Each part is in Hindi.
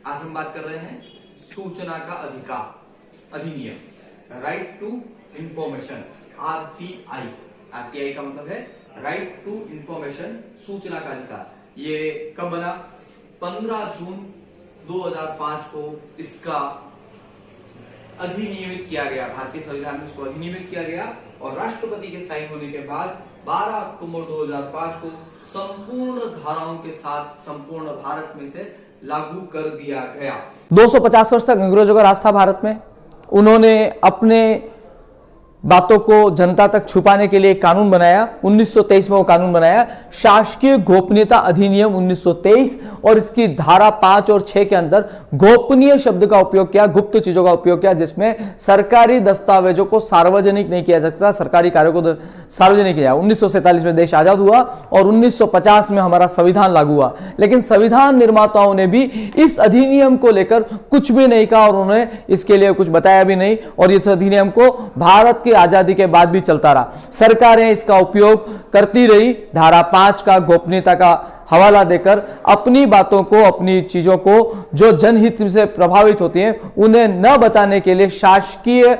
आज हम बात कर रहे हैं सूचना का अधिकार अधिनियम, राइट टू इंफॉर्मेशन, आरटीआई का मतलब है राइट टू इंफॉर्मेशन, सूचना का अधिकार। ये कब बना? 15 जून 2005 को इसका अधिनियमित किया गया, भारतीय संविधान में इसको अधिनियमित किया गया और राष्ट्रपति के साइन होने के बाद 12 अक्टूबर 2005 को संपूर्ण धाराओं के साथ संपूर्ण भारत में से लागू कर दिया गया। 250 वर्ष तक अंग्रेजों का राज था भारत में। उन्होंने अपने बातों को जनता तक छुपाने के लिए कानून बनाया। 1923 में वो कानून बनाया, शासकीय गोपनीयता अधिनियम 1923, और इसकी धारा 5 और 6 के अंदर गोपनीय शब्द का उपयोग किया, गुप्त चीजों का उपयोग किया, जिसमें सरकारी दस्तावेजों को सार्वजनिक नहीं किया जा सकता, सरकारी कार्यों को सार्वजनिक किया। 1947 में देश आजाद हुआ और 1950 में हमारा संविधान लागू हुआ, लेकिन संविधान निर्माताओं ने भी इस अधिनियम को लेकर कुछ भी नहीं कहा और उन्होंने इसके लिए कुछ बताया भी नहीं, और इस अधिनियम को भारत की आजादी के बाद भी चलता रहा। सरकारें इसका उपयोग करती रही, धारा 5 का गोपनीयता का हवाला देकर अपनी बातों को, अपनी चीजों को जो जनहित से प्रभावित होती हैं उन्हें न बताने के लिए शासकीय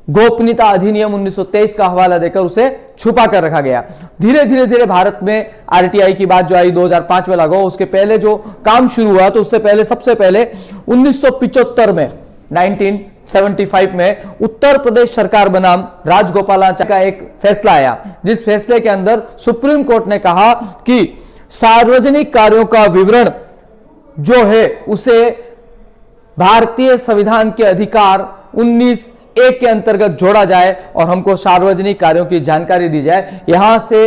गोपनीयता अधिनियम 1923 का हवाला देकर उसे छुपा कर रखा गया। धीरे धीरे भारत में आरटीआई की बात जो आई 2005 में लागू, उसके पहले जो काम शुरू हुआ, तो उससे पहले सबसे पहले 1975 में 1975 में उत्तर प्रदेश सरकार बनाम राजगोपालाचारी का एक फैसला आया, जिस फैसले के अंदर सुप्रीम कोर्ट ने कहा कि सार्वजनिक कार्यों का विवरण जो है उसे भारतीय संविधान के अधिकार 19(a) के अंतर्गत जोड़ा जाए और हमको सार्वजनिक कार्यों की जानकारी दी जाए। यहां से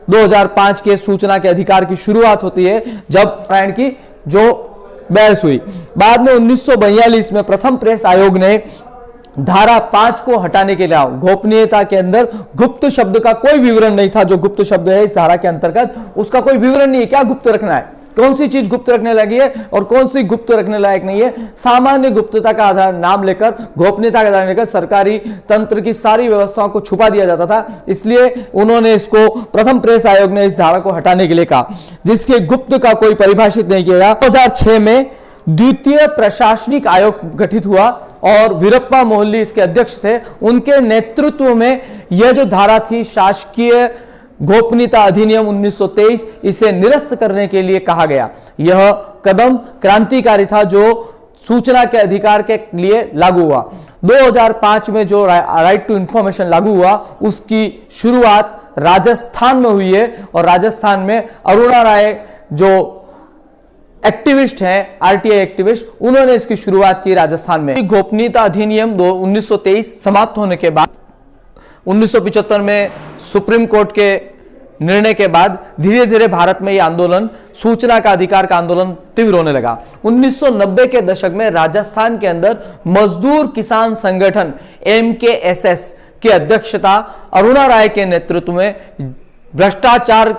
2005 के सूचना के अधिकार की शुरुआत होती है, जब प्राण की जो बहस हुई। बाद में 1942 में प्रथम प्रेस आयोग ने धारा 5 को हटाने के लिए, गोपनीयता के अंदर गुप्त शब्द का कोई विवरण नहीं था, जो गुप्त शब्द है इस धारा के अंतर्गत उसका कोई विवरण नहीं है। क्या गुप्त रखना है, कौन सी चीज गुप्त रखने लगी है और कौन सी गुप्त रखने लायक नहीं है। सामान्य गुप्तता का आधार नाम लेकर, गोपनीयता का आधार लेकर सरकारी तंत्र की सारी व्यवस्थाओं को छुपा दिया जाता था, इसलिए उन्होंने इसको, प्रथम प्रेस आयोग ने इस धारा को हटाने के लिए कहा, जिसके गुप्त का कोई परिभाषित नहीं किया। 2006 में द्वितीय प्रशासनिक आयोग गठित हुआ और वीरप्पा मोहल्ली इसके अध्यक्ष थे। उनके नेतृत्व में यह जो धारा थी, शासकीय गोपनीयता अधिनियम 1923, इसे निरस्त करने के लिए कहा गया। यह कदम क्रांतिकारी था जो सूचना के अधिकार के लिए लागू हुआ। 2005 में जो राइट टू इंफॉर्मेशन लागू हुआ, उसकी शुरुआत राजस्थान में हुई है और राजस्थान में अरुणा राय जो एक्टिविस्ट हैं, आरटीआई एक्टिविस्ट, उन्होंने इसकी शुरुआत की राजस्थान में। गोपनीयता अधिनियम 1923 समाप्त होने के बाद 1975 में सुप्रीम कोर्ट के निर्णय के बाद धीरे धीरे भारत में यह आंदोलन, सूचना का अधिकार का आंदोलन तीव्र होने लगा। 1990 के दशक में राजस्थान के अंदर मजदूर किसान संगठन MKSS की अध्यक्षता अरुणा राय के नेतृत्व में भ्रष्टाचार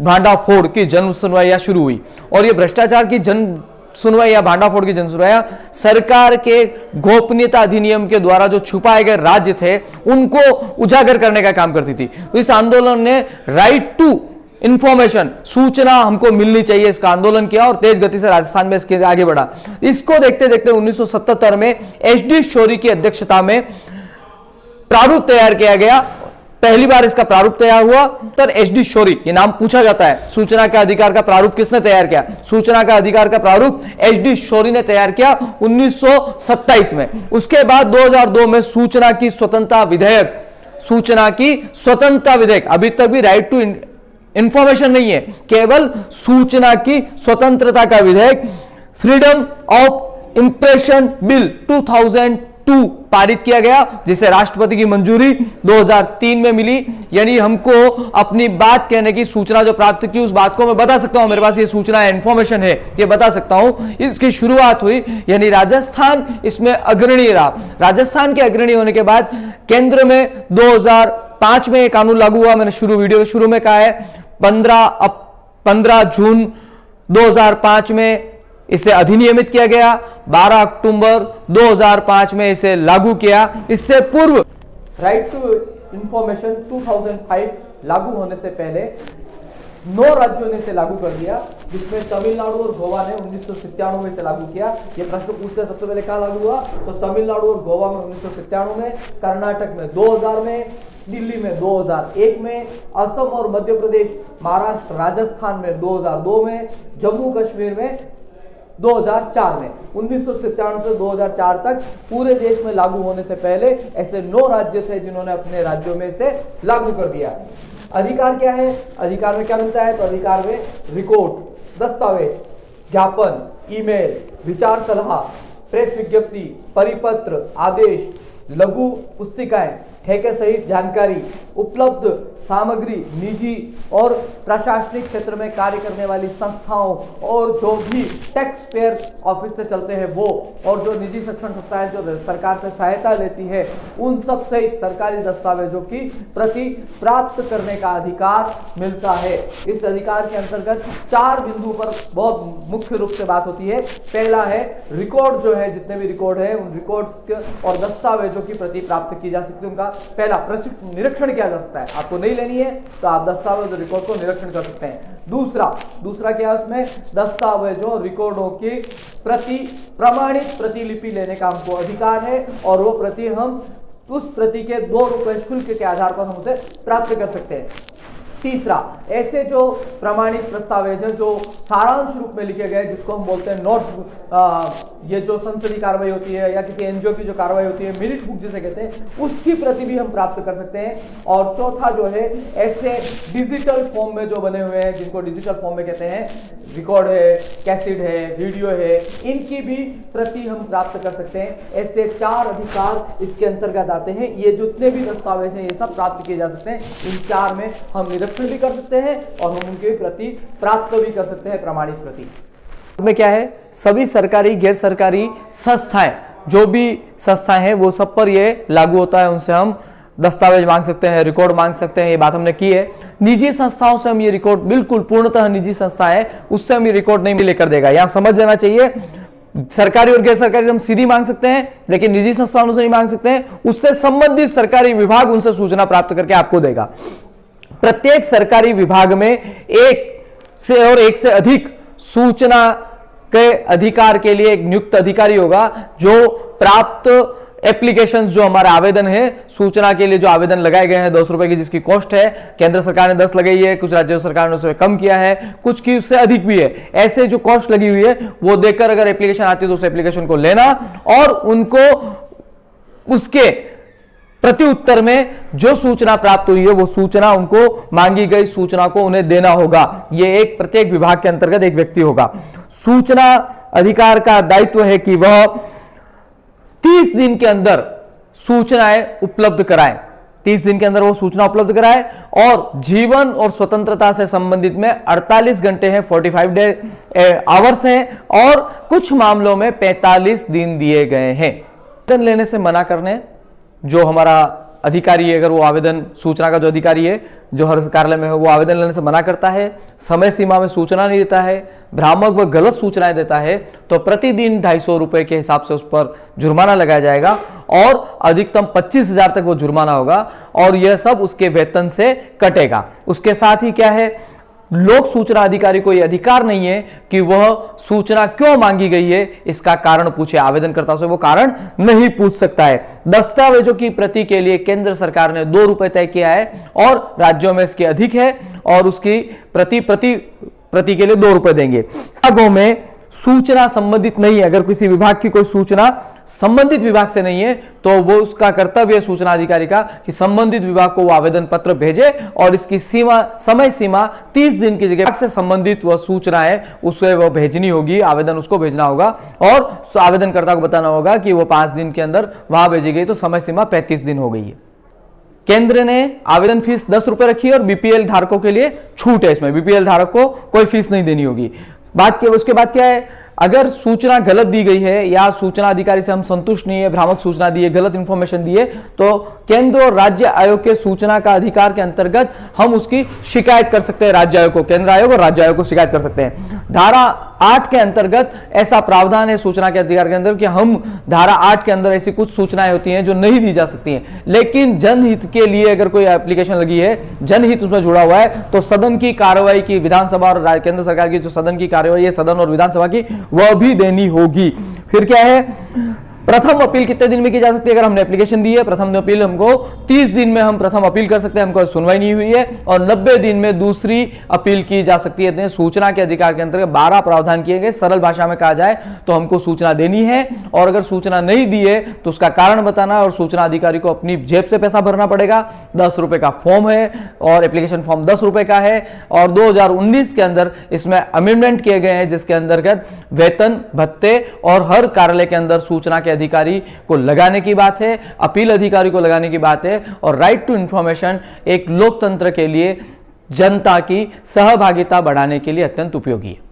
भांडाफोड़ की जन सुनवाइयां शुरू हुई, और यह भ्रष्टाचार की जन सुनवाइयां, भांडाफोड़ की जन सुनवाइयां सरकार के गोपनीयता अधिनियम के द्वारा जो छुपाए गए राज्य थे उनको उजागर करने का काम करती थी। इस आंदोलन ने राइट टू इंफॉर्मेशन, सूचना हमको मिलनी चाहिए, इसका आंदोलन किया और तेज गति से राजस्थान में इसके आगे बढ़ा। इसको देखते देखते 1977 में HD शौरी की अध्यक्षता में प्रारूप तैयार किया गया। पहली बार इसका प्रारूप तैयार हुआ, तर HD शौरी, ये नाम पूछा जाता है, सूचना का अधिकार का प्रारूप किसने तैयार किया? सूचना का अधिकार का प्रारूप HD शौरी ने तैयार किया 1927 में। उसके बाद 2002 में सूचना की स्वतंत्रता विधेयक, सूचना की स्वतंत्रता विधेयक, अभी तक भी राइट टू इंफॉर्मेशन नहीं है, केवल सूचना की स्वतंत्रता का विधेयक, फ्रीडम ऑफ इंप्रेशन बिल 2002 पारित किया गया, जिसे राष्ट्रपति की मंजूरी 2003 में मिली। यानी हमको अपनी बात कहने की, सूचना जो प्राप्त की उस बात को मैं बता सकता हूं, मेरे पास ये सूचना है, इंफॉर्मेशन है, ये बता सकता हूं। इसकी शुरुआत हुई, यानी राजस्थान इसमें अग्रणी रहा। राजस्थान के अग्रणी होने के बाद केंद्र में 2005 में एक कानून लागू हुआ। मैंने वीडियो के शुरू में कहा है 15 जून 2005 में इसे अधिनियमित किया गया, 12 अक्टूबर 2005 में इसे लागू किया। इससे पूर्व राइट टू इंफॉर्मेशन 2005 लागू होने से पहले 9 राज्यों ने इसे लागू कर दिया, जिसमें तमिलनाडु और गोवा ने 1997 में इसे लागू किया। ये प्रश्न पूछते हैं सबसे पहले कहाँ लागू हुआ, तो तमिलनाडु और गोवा में 1997 में, कर्नाटक में 2000 में, दिल्ली में 2001 में, असम और मध्य प्रदेश, महाराष्ट्र, राजस्थान में 2002 में, जम्मू कश्मीर में 2004 में। 1997 से 2004 तक पूरे देश में लागू होने से पहले ऐसे 9 राज्य थे जिन्होंने अपने राज्यों में इसे लागू कर दिया। अधिकार क्या है, अधिकार में क्या मिलता है, तो अधिकार में रिकॉर्ड, दस्तावेज, ज्ञापन, ईमेल, विचार सलाह, प्रेस विज्ञप्ति, परिपत्र, आदेश, लघु पुस्तिकाएं, ठेके सहित जानकारी, उपलब्ध सामग्री, निजी और प्रशासनिक क्षेत्र में कार्य करने वाली संस्थाओं और जो भी टैक्स पेयर ऑफिस से चलते हैं वो, और जो निजी शिक्षण संस्थाएं जो सरकार से सहायता लेती है, उन सब सहित सरकारी दस्तावेजों की प्रति प्राप्त करने का अधिकार मिलता है। इस अधिकार के अंतर्गत 4 बिंदु पर बहुत मुख्य रूप से बात होती है। पहला है रिकॉर्ड, जो है जितने भी रिकॉर्ड है उन रिकॉर्ड्स और दस्तावेजों की प्रति प्राप्त की जा सकती है, उनका पहला निरीक्षण किया जा सकता है। आपको नहीं लेनी है तो आप दस्तावेज और रिकॉर्ड को निरीक्षण कर सकते हैं। दूसरा क्या है, उसमें दस्तावेजों और रिकॉर्डों की प्रति प्रमाणित प्रतिलिपि लेने का हमको अधिकार है, और वो प्रति हम उस प्रति के 2 रुपए शुल्क के आधार पर हम उसे प्राप्त कर सकते हैं। तीसरा, ऐसे जो प्रमाणित दस्तावेज हैं जो सारांश रूप में लिखे गए, जिसको हम बोलते हैं नोट, ये जो संसदीय कार्रवाई होती है या किसी एनजीओ की जो कार्रवाई होती है, मिनट बुक जिसे कहते हैं, उसकी प्रति भी हम प्राप्त कर सकते हैं। और चौथा जो है, ऐसे डिजिटल फॉर्म में जो बने हुए हैं, जिनको डिजिटल फॉर्म में कहते हैं, रिकॉर्ड है, कैसेट है, वीडियो है, इनकी भी प्रति हम प्राप्त कर सकते हैं। ऐसे 4 अधिकार इसके अंतर्गत आते हैं। ये जितने भी दस्तावेज हैं ये सब प्राप्त किए जा सकते हैं। इन 4 में हम निरीक्षण भी कर सकते हैं और हम उनके प्रति प्राप्त भी कर सकते हैं, प्रमाणित प्रति। में क्या है, सभी सरकारी गैर सरकारी संस्थाएं, जो भी संस्थाएं हैं वो सब पर ये लागू होता है। उनसे हम दस्तावेज मांग सकते हैं, रिकॉर्ड मांग सकते हैं, ये बात हमने की है। निजी संस्थाओं से हम ये रिकॉर्ड, बिल्कुल पूर्णतः निजी संस्था है, उससे हम ये रिकॉर्ड नहीं लेकर देगा। यहां समझ लेना चाहिए, सरकारी और गैर सरकारी हम सीधी मांग सकते हैं, लेकिन निजी संस्थाओं से नहीं मांग सकते हैं। उससे संबंधित सरकारी विभाग उनसे सूचना प्राप्त करके आपको देगा। प्रत्येक सरकारी विभाग में एक से अधिक सूचना के अधिकार के लिए एक नियुक्त अधिकारी होगा, जो प्राप्त एप्लीकेशंस, जो हमारे आवेदन है सूचना के लिए, जो आवेदन लगाए गए हैं 10 रुपए की जिसकी कॉस्ट है, केंद्र सरकार ने 10 लगाई है, कुछ राज्य सरकार ने उससे कम किया है, कुछ की उससे अधिक भी है। ऐसे जो कॉस्ट लगी हुई है वो देखकर अगर एप्लीकेशन आती है तो उस एप्लीकेशन को लेना और उनको उसके प्रति उत्तर में जो सूचना प्राप्त हुई है वो सूचना, उनको मांगी गई सूचना को उन्हें देना होगा। यह एक प्रत्येक विभाग के अंतर्गत एक व्यक्ति होगा। सूचना अधिकार का दायित्व है कि वह 30 दिन के अंदर सूचनाएं उपलब्ध कराएं। 30 दिन के अंदर वो सूचना उपलब्ध कराए, और जीवन और स्वतंत्रता से संबंधित में 48 घंटे हैं, 45 आवर्स हैं, और कुछ मामलों में 45 दिन दिए गए हैं। आवेदन लेने से मना करने, जो हमारा अधिकारी है, अगर वो आवेदन, सूचना का जो अधिकारी है जो हर कार्यालय में है, वो आवेदन लेने से मना करता है, समय सीमा में सूचना नहीं देता है, भ्रामक व गलत सूचनाएं देता है, तो प्रतिदिन 250 रुपए के हिसाब से उस पर जुर्माना लगाया जाएगा, और अधिकतम 25,000 तक वो जुर्माना होगा, और यह सब उसके वेतन से कटेगा। उसके साथ ही क्या है, लोक सूचना अधिकारी को यह अधिकार नहीं है कि वह सूचना क्यों मांगी गई है इसका कारण पूछे। आवेदनकर्ता से वो कारण नहीं पूछ सकता है। दस्तावेजों की प्रति के लिए केंद्र सरकार ने 2 रुपए तय किया है, और राज्यों में इसके अधिक है, और उसकी प्रति के लिए 2 रुपए देंगे। विभागों में सूचना संबंधित नहीं है, अगर किसी विभाग की कोई सूचना संबंधित विभाग से नहीं है तो वो उसका कर्तव्य है सूचना अधिकारी का कि संबंधित विभाग को वो आवेदन पत्र भेजे, और इसकी समय सीमा 30 दिन की जगह से संबंधित वह सूचना है उसे वो भेजनी होगी, आवेदन उसको भेजना होगा, और आवेदनकर्ता को बताना होगा कि वो 5 दिन के अंदर वहां भेजी गई, तो समय सीमा 35 दिन हो गई है। केंद्र ने आवेदन फीस 10 रुपए रखी है, और बीपीएल धारकों के लिए छूट है। इसमें बीपीएल धारक को कोई फीस नहीं देनी होगी। उसके बाद क्या है, अगर सूचना गलत दी गई है या सूचना अधिकारी से हम संतुष्ट नहीं है, भ्रामक सूचना दी है, गलत इंफॉर्मेशन दी है, तो केंद्र और राज्य आयोग के सूचना का अधिकार के अंतर्गत हम उसकी शिकायत कर सकते हैं। राज्य आयोग को, केंद्र आयोग और राज्य आयोग को शिकायत कर सकते हैं। धारा 8 के अंतर्गत ऐसा प्रावधान है सूचना के अधिकार के अंदर कि हम धारा 8 के अंदर ऐसी कुछ सूचनाएं होती हैं जो नहीं दी जा सकती हैं, लेकिन जनहित के लिए अगर कोई एप्लीकेशन लगी है, जनहित उसमें जुड़ा हुआ है, तो सदन की कार्रवाई की, विधानसभा और केंद्र सरकार की जो सदन की कार्रवाई है, सदन और विधानसभा की, वह भी देनी होगी। फिर क्या है, प्रथम अपील कितने दिन में की जा सकती है? अगर हमने एप्लीकेशन दी है, प्रथम अपील हमको 30 दिन में हम प्रथम अपील कर सकते हैं, हमको सुनवाई नहीं हुई है, और 90 दिन में दूसरी अपील की जा सकती है। सूचना के अधिकार के अंतर्गत 12 प्रावधान किए गए। सरल भाषा में कहा जाए तो हमको सूचना देनी है, और अगर सूचना नहीं दी है तो उसका कारण बताना, और सूचना अधिकारी को अपनी जेब से पैसा भरना पड़ेगा। 10 रुपए का फॉर्म है, और एप्लीकेशन फॉर्म 10 रुपए का है। और 2019 के अंदर इसमें अमेंडमेंट किए गए हैं, जिसके अंतर्गत वेतन भत्ते और हर कार्यालय के अंदर सूचना के अधिकारी को लगाने की बात है, अपील अधिकारी को लगाने की बात है। और राइट टू इंफॉर्मेशन एक लोकतंत्र के लिए जनता की सहभागिता बढ़ाने के लिए अत्यंत उपयोगी है।